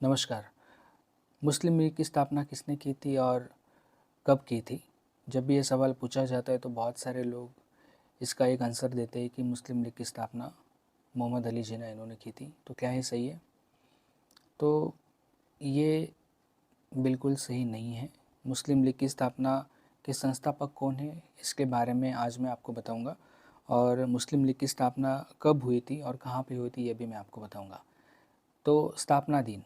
नमस्कार। मुस्लिम लीग की स्थापना किसने की थी और कब की थी? जब भी ये सवाल पूछा जाता है तो बहुत सारे लोग इसका एक आंसर देते हैं कि मुस्लिम लीग की स्थापना मोहम्मद अली जिन्ना इन्होंने की थी। तो क्या ये सही है? तो ये बिल्कुल सही नहीं है। मुस्लिम लीग की स्थापना के संस्थापक कौन है, इसके बारे में आज मैं आपको बताऊंगा। और मुस्लिम लीग की स्थापना कब हुई थी और कहाँ पे हुई थी, ये भी मैं आपको बताऊंगा। तो स्थापना दिन।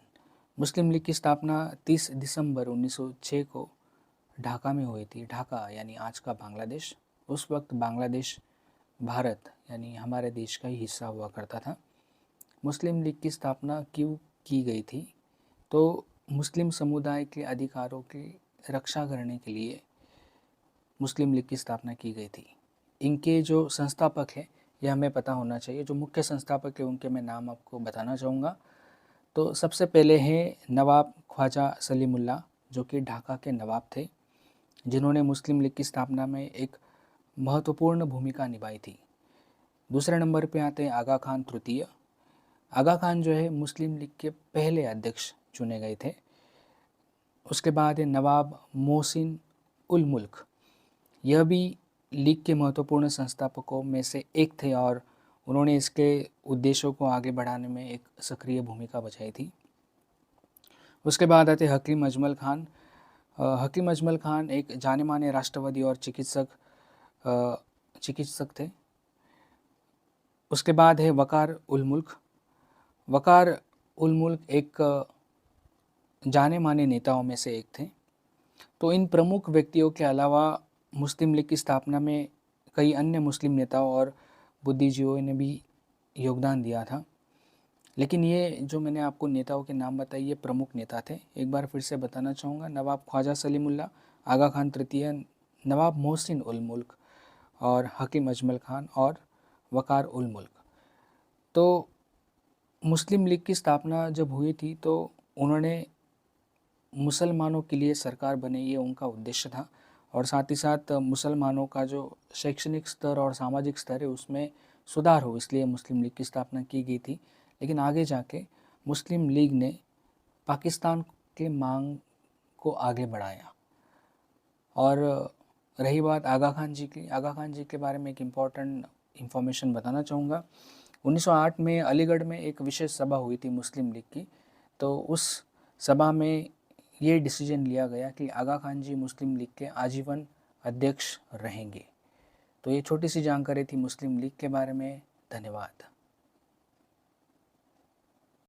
मुस्लिम लीग की स्थापना 30 दिसंबर 1906 को ढाका में हुई थी। ढाका यानी आज का बांग्लादेश। उस वक्त बांग्लादेश भारत यानी हमारे देश का ही हिस्सा हुआ करता था। मुस्लिम लीग की स्थापना क्यों की गई थी? तो मुस्लिम समुदाय के अधिकारों की रक्षा करने के लिए मुस्लिम लीग की स्थापना की गई थी। इनके जो संस्थापक हैं यह हमें पता होना चाहिए। जो मुख्य संस्थापक हैं उनके मैं नाम आपको बताना चाहूँगा। तो सबसे पहले हैं नवाब ख्वाजा सलीमुल्लाह, जो कि ढाका के नवाब थे, जिन्होंने मुस्लिम लीग की स्थापना में एक महत्वपूर्ण भूमिका निभाई थी। दूसरे नंबर पे आते हैं आगा खान तृतीय। आगा खान जो है मुस्लिम लीग के पहले अध्यक्ष चुने गए थे। उसके बाद है नवाब मोहसिन उल मुल्क। यह भी लीग के महत्वपूर्ण संस्थापकों में से एक थे और उन्होंने इसके उद्देश्यों को आगे बढ़ाने में एक सक्रिय भूमिका बजाई थी। उसके बाद आते हकीम अजमल खान। हकीम अजमल खान एक जाने माने राष्ट्रवादी और चिकित्सक थे। उसके बाद है वकार उल मुल्क। वकार उल मुल्क एक जाने माने नेताओं में से एक थे। तो इन प्रमुख व्यक्तियों के अलावा मुस्लिम लीग की स्थापना में कई अन्य मुस्लिम नेताओं और बुद्धिजीवियों ने भी योगदान दिया था। लेकिन ये जो मैंने आपको नेताओं के नाम बताए ये प्रमुख नेता थे। एक बार फिर से बताना चाहूँगा, नवाब ख्वाजा सलीमुल्लाह, आगा खान तृतीय, नवाब मोहसिन उल मुल्क और हकीम अजमल खान और वकार उल मुल्क। तो मुस्लिम लीग की स्थापना जब हुई थी तो उन्होंने मुसलमानों के लिए सरकार बने, ये उनका उद्देश्य था। और साथ ही साथ मुसलमानों का जो शैक्षणिक स्तर और सामाजिक स्तर है उसमें सुधार हो, इसलिए मुस्लिम लीग की स्थापना की गई थी। लेकिन आगे जाके मुस्लिम लीग ने पाकिस्तान के मांग को आगे बढ़ाया। और रही बात आगा खान जी की, आगा खान जी के बारे में एक इम्पॉर्टेंट इन्फॉर्मेशन बताना चाहूँगा। 1908 में अलीगढ़ में एक विशेष सभा हुई थी मुस्लिम लीग की। तो उस सभा में ये डिसीजन लिया गया कि आगा खान जी मुस्लिम लीग के आजीवन अध्यक्ष रहेंगे। तो ये छोटी सी जानकारी थी मुस्लिम लीग के बारे में। धन्यवाद।